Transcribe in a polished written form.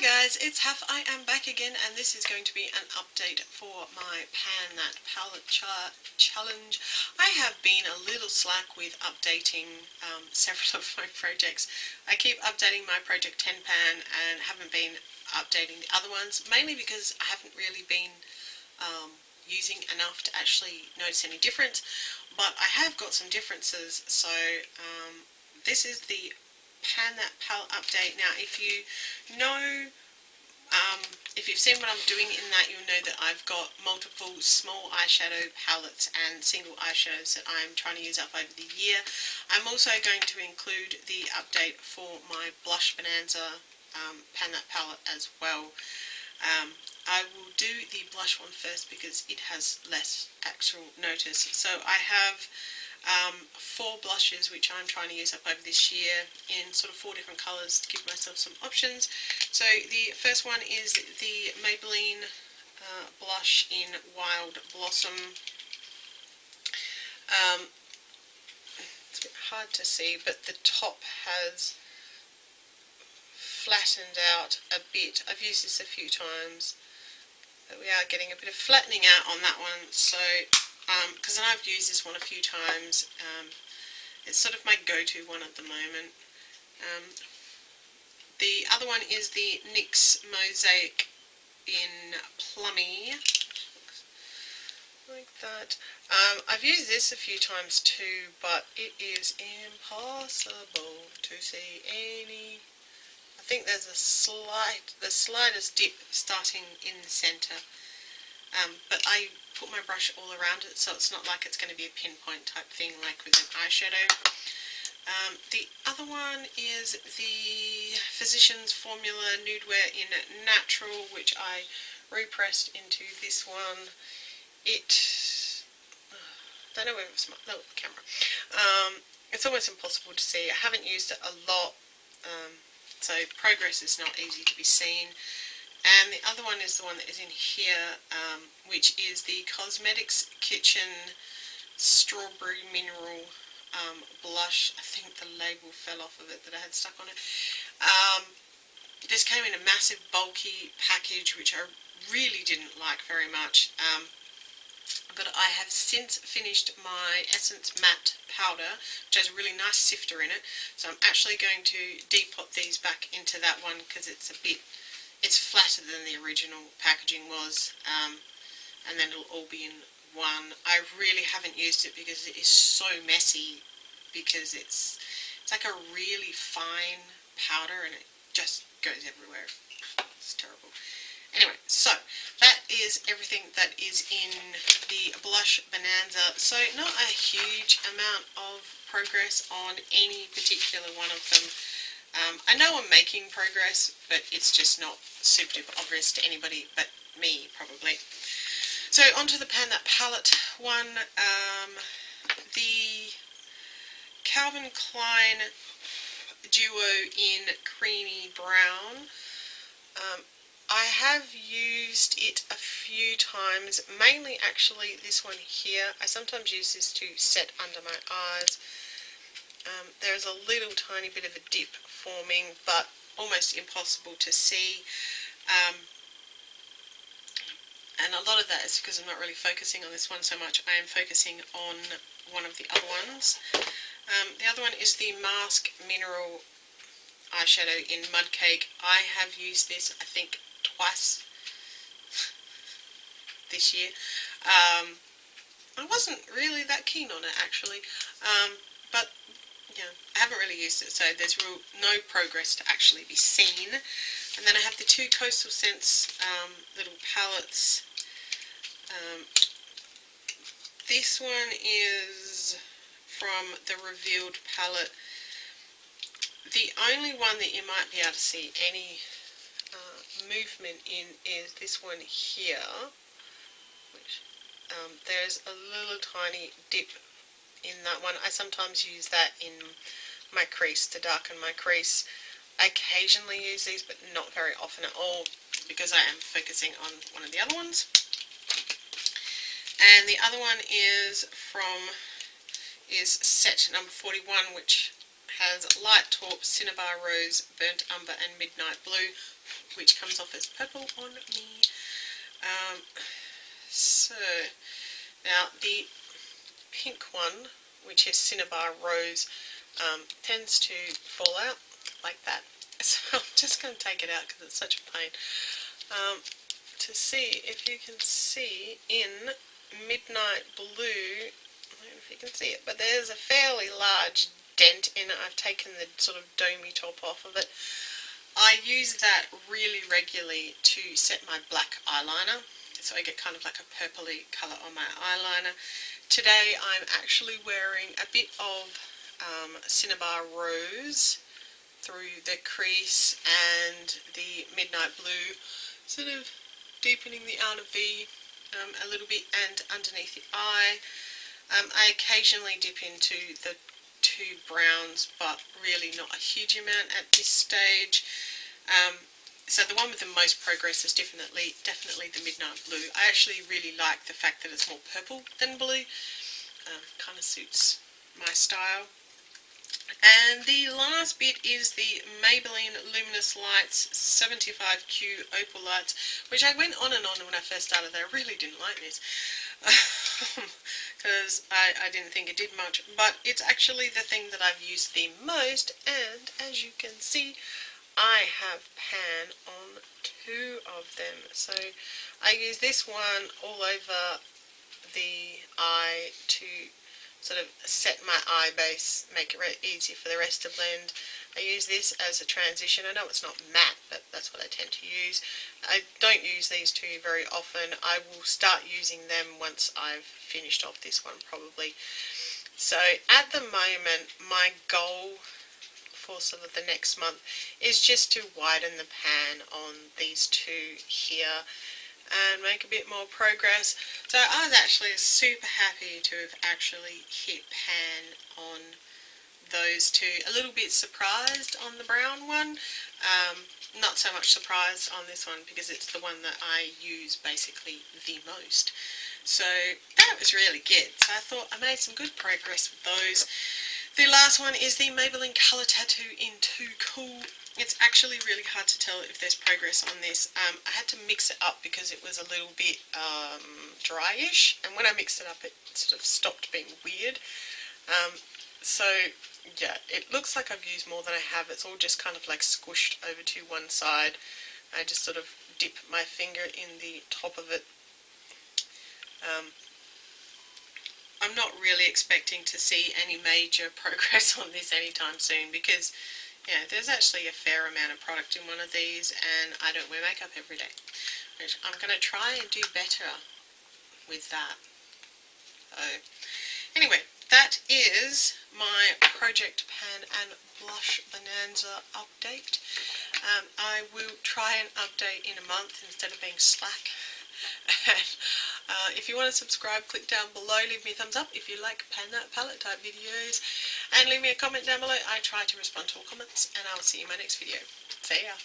guys, it's Haf. I am back again, and this is going to be an update for my Pan That Palette challenge. I have been a little slack with updating several of my projects. I keep updating my Project 10 Pan and haven't been updating the other ones, mainly because I haven't really been using enough to actually notice any difference, but I have got some differences. So this is the Pan That Palette update. Now, if you know, if you've seen what I'm doing in that, you'll know that I've got multiple small eyeshadow palettes and single eyeshadows that I'm trying to use up over the year. I'm also going to include the update for my Blush Bonanza Pan That palette as well. I will do the blush one first because it has less actual notice. So I have 4 blushes which I'm trying to use up over this year in sort of 4 different colours to give myself some options. So the first one is the Maybelline blush in Wild Blossom. It's a bit hard to see, but the top has flattened out a bit. I've used this a few times, but we are getting a bit of flattening out on that one. So because I've used this one a few times, it's sort of my go-to one at the moment. The other one is the NYX Mosaic in Plummy, like that. I've used this a few times too, but it is impossible to see any. I think there's the slightest dip starting in the centre. But I put my brush all around it, so it's not like it's going to be a pinpoint type thing like with an eyeshadow. The other one is the Physicians Formula Nude Wear in Natural, which I repressed into this one. I don't know whether it's the camera. It's almost impossible to see. I haven't used it a lot, so progress is not easy to be seen. And the other one is the one that is in here, which is the Cosmetics Kitchen Strawberry Mineral blush. I think the label fell off of it that I had stuck on it. This came in a massive bulky package, which I really didn't like very much. But I have since finished my Essence Matte Powder, which has a really nice sifter in it. So I'm actually going to depot these back into that one because it's flatter than the original packaging was, and then it'll all be in one. I really haven't used it because it is so messy, because it's like a really fine powder and it just goes everywhere. It's terrible. Anyway, so that is everything that is in the Blush Bonanza. So not a huge amount of progress on any particular one of them. I know I'm making progress, but it's just not super duper obvious to anybody but me, probably. So onto the Pan That palette one, the Calvin Klein Duo in Creamy Brown. I have used it a few times, mainly actually this one here. I sometimes use this to set under my eyes. There's a little tiny bit of a dip forming, but almost impossible to see. And a lot of that is because I'm not really focusing on this one so much. I am focusing on one of the other ones. The other one is the Mask Mineral eyeshadow in Mud Cake. I have used this, I think, twice this year. I wasn't really that keen on it, actually, but yeah, I haven't really used it, so there's no progress to actually be seen. And then I have the 2 Coastal Scents little palettes. This one is from the Revealed palette. The only one that you might be able to see any movement in is this one here, which there's a little tiny dip in that one. I sometimes use that in my crease to darken my crease. I occasionally use these, but not very often at all, because I am focusing on one of the other ones. And the other one is set number 41, which has Light Taupe, Cinnabar Rose, Burnt Umber and Midnight Blue. which comes off as purple on me. So now the pink one, which is Cinnabar Rose, tends to fall out like that. So I'm just going to take it out because it's such a pain. To see if you can see in Midnight Blue, I don't know if you can see it, but there's a fairly large dent in it. I've taken the sort of domey top off of it. I use that really regularly to set my black eyeliner, so I get kind of like a purpley colour on my eyeliner. Today I'm actually wearing a bit of Cinnabar Rose through the crease and the Midnight Blue, sort of deepening the outer V a little bit and underneath the eye. I occasionally dip into the two browns, but really not a huge amount at this stage. So the one with the most progress is definitely the Midnight Blue. I actually really like the fact that it's more purple than blue. Kind of suits my style. And the last bit is the Maybelline Luminous Lights 75Q Opal Lights, which I went on and on when I first started. I really didn't like this because I didn't think it did much, but it's actually the thing that I've used the most, and as you can see, I have pan on 2 of them. So I use this one all over the eye to sort of set my eye base, make it easy for the rest to blend. I use this as a transition. I know it's not matte, but that's what I tend to use. I don't use these two very often. I will start using them once I've finished off this one probably. So at the moment, my goal for sort of the next month is just to widen the pan on these two here and make a bit more progress. So I was actually super happy to have actually hit pan on those two. A little bit surprised on the brown one, not so much surprised on this one because it's the one that I use basically the most. So that was really good. So I thought I made some good progress with those. The last one is the Maybelline Colour Tattoo in Too Cool. It's actually really hard to tell if there's progress on this. I had to mix it up because it was a little bit dryish, and when I mixed it up it sort of stopped being weird. So yeah, it looks like I've used more than I have. It's all just kind of like squished over to one side. I just sort of dip my finger in the top of it. I'm not really expecting to see any major progress on this anytime soon because, yeah, there's actually a fair amount of product in one of these and I don't wear makeup every day. I'm going to try and do better with that. So, anyway, that is my Project Pan and Blush Bonanza update. I will try and update in a month instead of being slack. If you want to subscribe, click down below, leave me a thumbs up if you like pan palette type videos, and leave me a comment down below. I try to respond to all comments, and I'll see you in my next video. See ya!